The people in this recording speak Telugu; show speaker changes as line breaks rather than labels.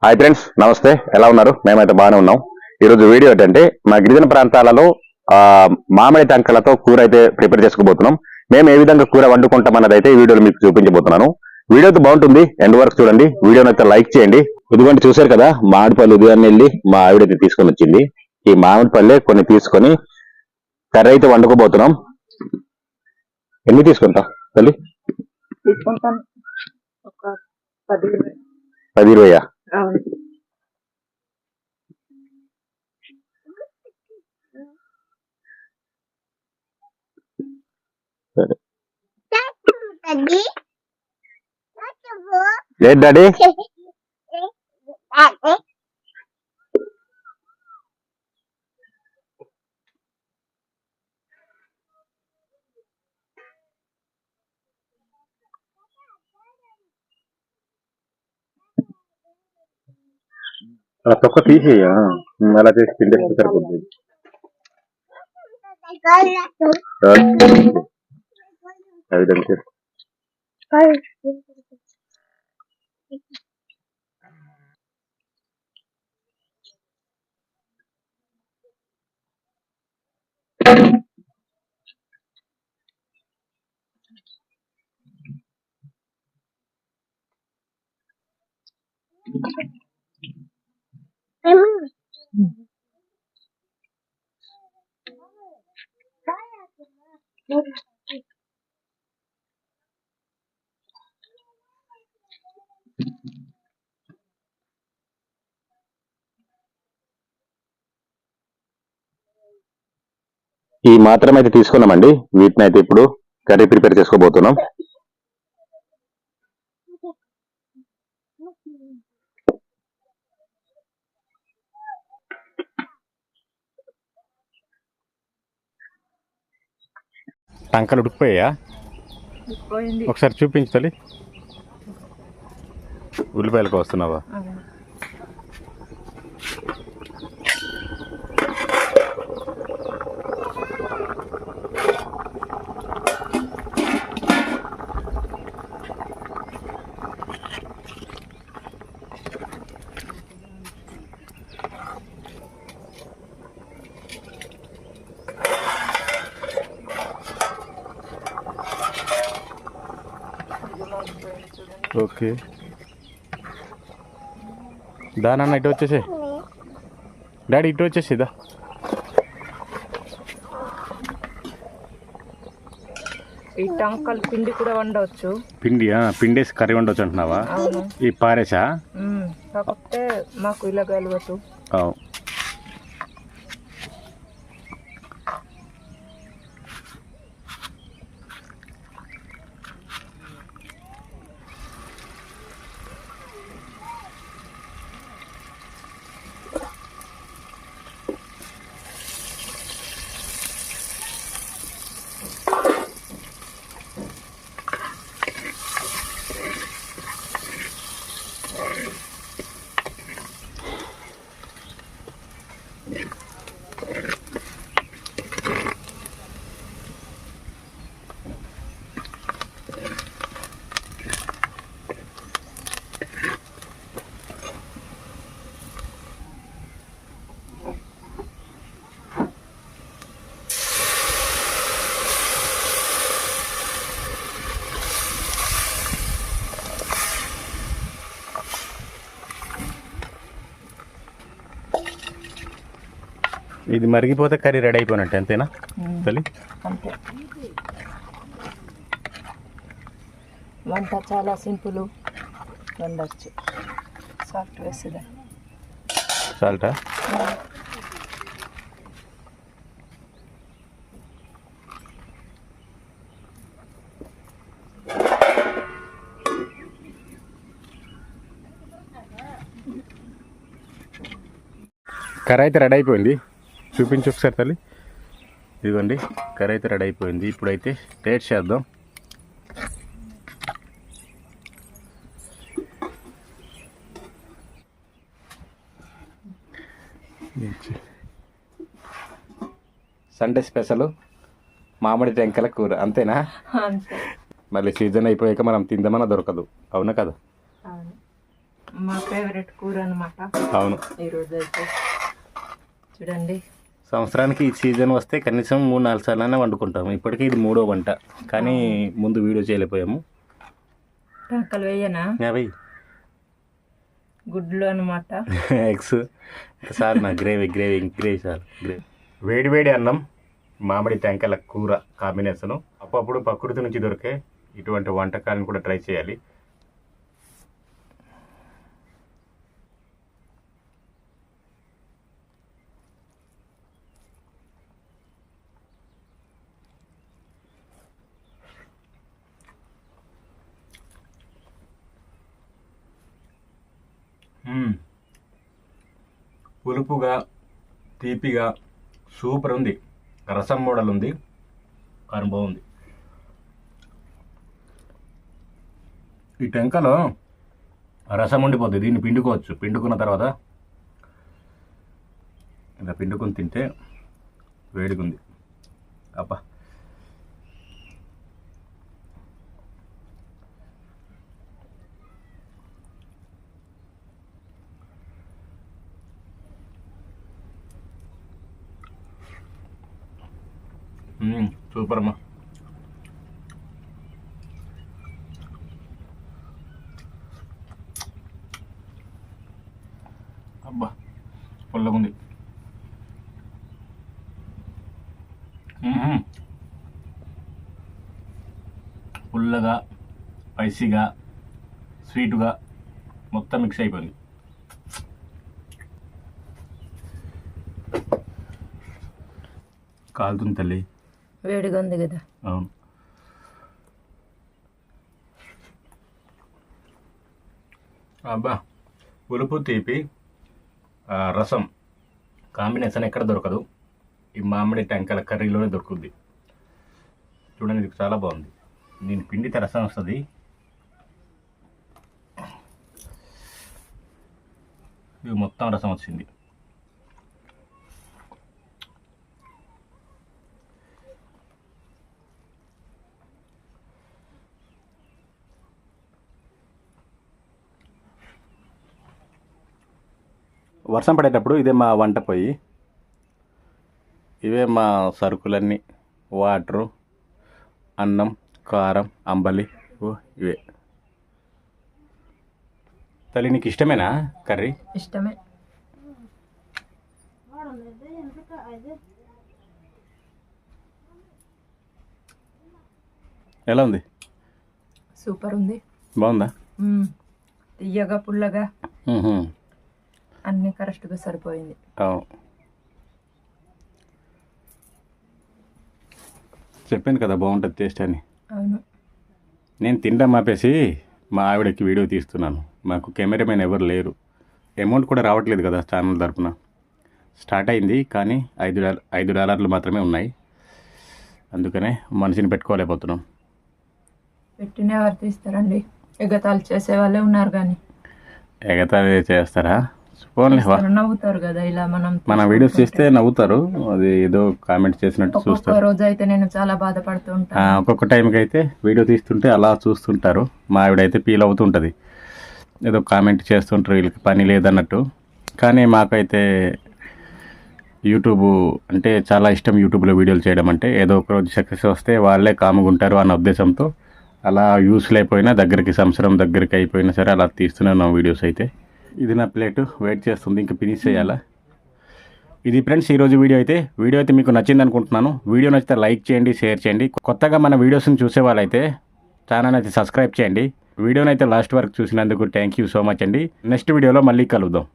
హాయ్ ఫ్రెండ్స్, నమస్తే. ఎలా ఉన్నారు? మేమైతే బాగానే ఉన్నాం. ఈరోజు వీడియో ఏంటంటే మా గిరిజన ప్రాంతాలలో మామిడి టంకలతో కూర అయితే ప్రిపేర్ చేసుకోబోతున్నాం. మేము ఏ విధంగా కూర వండుకుంటాం అన్నది అయితే ఈ వీడియోలో మీకు చూపించబోతున్నాను. వీడియో అయితే బాగుంటుంది, ఎండ్ వరకు చూడండి. వీడియోని అయితే లైక్ చేయండి. ఇదిగోండి, చూశారు కదా, మామిడి పళ్ళు ఉదయాన్నే వెళ్ళి మా ఆవిడైతే తీసుకొని వచ్చింది. ఈ మామిడి పళ్ళే కొన్ని తీసుకొని కర్రీ అయితే వండుకోబోతున్నాం. ఎన్ని తీసుకుంటాం తల్లి?
తీసుకుంటాను ఒక
10-20. సరే. ఏంటి డాడీ? తొక్క తీసేయ, అలా చేసి పిండేస్తే సరిపోతుంది. ఆ విధంగా చేసి ఈ మాత్రం అయితే తీసుకున్నామండి. వీటిని అయితే ఇప్పుడు కర్రీ ప్రిపేర్ చేసుకోబోతున్నాం. టంకలు ఉడికిపోయా? ఒకసారి చూపించాలి. ఉల్లిపాయలకు వస్తున్నావా? ఓకే, దానన్న ఇటు వచ్చేసి, డాడీ ఇటు వచ్చేసిదా.
ఈ టంకల్ పిండి కూడా వండవచ్చు.
పిండి పిండేసి కర్రీ వండవచ్చు అంటున్నావా? ఈ పారేసా?
కాకపోతే మాకు ఇలా కలవదు.
ఇది మరిగిపోతే కర్రీ రెడీ అయిపోయినట్టు, అంతేనా తల్లి?
అంతే. వంట చాలా సింపుల్, వండచ్చు. సాల్ట్ వేసేదా?
సాల్టా? కర్రీ అయితే రెడీ అయిపోయింది. చూపించు ఒకసారి తల్లి. ఇదిగోండి, కర్రీ అయితే రెడీ అయిపోయింది. ఇప్పుడైతే టేస్ట్ చేద్దాం. సండే స్పెషల్ మామిడి టెంకల కూర, అంతేనా? మళ్ళీ సీజన్ అయిపోయాక మనం తిందామన్నా దొరకదు, అవునా కదా?
మా ఫేవరెట్ కూర అనమాట
అవును,
ఈరోజు అయితే. చూడండి,
సంవత్సరానికి ఈ సీజన్ వస్తే కనీసం 3-4 సార్లైనా వండుకుంటాము. ఇప్పటికీ ఇది 3వ వంట, కానీ ముందు వీడియో చేయలేకపోయాము.
టంకలు వేయనా?
యాభై
గుడ్లు అనమాట.
ఎగ్స్ సార్ నా gravy gravy gravy sir gravy. వేడి వేడి అన్నం, మామిడి టెంకల కూర కాంబినేషను. అప్పుడప్పుడు ప్రకృతి నుంచి దొరికే ఇటువంటి వంటకాలను కూడా ట్రై చేయాలి. పులుపుగా తీపిగా సూపర్ ఉంది. రసం మోడల్ ఉంది, కానీ బాగుంది. ఈ టెంకలో రసం ఉండిపోద్ది, దీన్ని పిండుకోవచ్చు. పిండుకున్న తర్వాత ఇలా పిండుకొని తింటే వేడిగుంది. అబ్బా, సూపర్ అమ్మా. అబ్బా, పుల్లగా ఉంది. పుల్లగా, స్పైసీగా, స్వీటుగా మొత్తం మిక్స్ అయిపోయింది. కాలుతుంది తల్లి,
వేడిగా ఉంది కదా.
అవును. అబ్బా, పులుపు తీపి రసం కాంబినేషన్ ఎక్కడ దొరకదు. ఈ మామిడి టెంకల కర్రీలోనే దొరుకుద్ది. చూడండి, ఇది చాలా బాగుంది. దీని పిండితే రసం వస్తుంది. ఇది మొత్తం రసం వచ్చింది. వర్షం పడేటప్పుడు ఇదే మా వంట పొయ్యి, ఇవే మా సరుకులన్నీ, వాటరు, అన్నం, కారం, అంబలి, ఇవే. తల్లి, నీకు ఇష్టమేనా కర్రీ?
ఇష్టమే.
ఎలా ఉంది?
సూపర్ ఉంది.
బాగుందా?
తీయగా పుల్లగా అన్నీ కరెక్ట్గా సరిపోయింది.
చెప్పాను కదా బాగుంటుంది టేస్ట్ అని.
అవును.
నేను తినడం ఆపేసి మా ఆవిడకి వీడియో తీస్తున్నాను. మాకు కెమెరామెన్ ఎవరు లేరు, అమౌంట్ కూడా రావట్లేదు కదా ఛానల్ తరపున. స్టార్ట్ అయింది కానీ $5 మాత్రమే ఉన్నాయి. అందుకనే మనిషిని పెట్టుకోలేకపోతున్నాం.
పెట్టిన ఎవరు తీస్తారండి? ఎగతాళి చేసే వాళ్ళే ఉన్నారు. కానీ
ఎగతాళి చేస్తారా?
నవ్వుతారు కదా. ఇలా
మన వీడియోస్ చేస్తే నవ్వుతారు, అది ఏదో కామెంట్ చేసినట్టు చూస్తారు.
రోజు అయితే నేను చాలా బాధపడుతూ ఉంటాను.
ఒక్కొక్క టైంకి అయితే వీడియో తీస్తుంటే అలా చూస్తుంటారు. మా ఆవిడైతే ఫీల్ అవుతుంటుంది, ఏదో కామెంట్ చేస్తుంటారు వీళ్ళకి పని లేదన్నట్టు. కానీ మాకైతే యూట్యూబ్ అంటే చాలా ఇష్టం. యూట్యూబ్లో వీడియోలు చేయడం అంటే ఏదో ఒక రోజు సక్సెస్ వస్తే వాళ్ళే కాముగుంటారు అన్న ఉద్దేశంతో అలా యూస్లు అయిపోయినా సంవత్సరం దగ్గరికి అయిపోయినా సరే అలా తీస్తున్నాను వీడియోస్ అయితే. ఇది నా ప్లేటు వెయిట్ చేస్తుంది, ఇంకా ఫినిష్ చేయాలా. ఇది ఫ్రెండ్స్ ఈరోజు వీడియో అయితే మీకు నచ్చింది అనుకుంటున్నాను. వీడియో నచ్చితే లైక్ చేయండి, షేర్ చేయండి. కొత్తగా మన వీడియోస్ని చూసే వాళ్ళైతే ఛానల్ అయితే సబ్స్క్రైబ్ చేయండి. వీడియోని అయితే లాస్ట్ వరకు చూసినందుకు థ్యాంక్ యూ సో మచ్ అండి. నెక్స్ట్ వీడియోలో మళ్ళీ కలుద్దాం.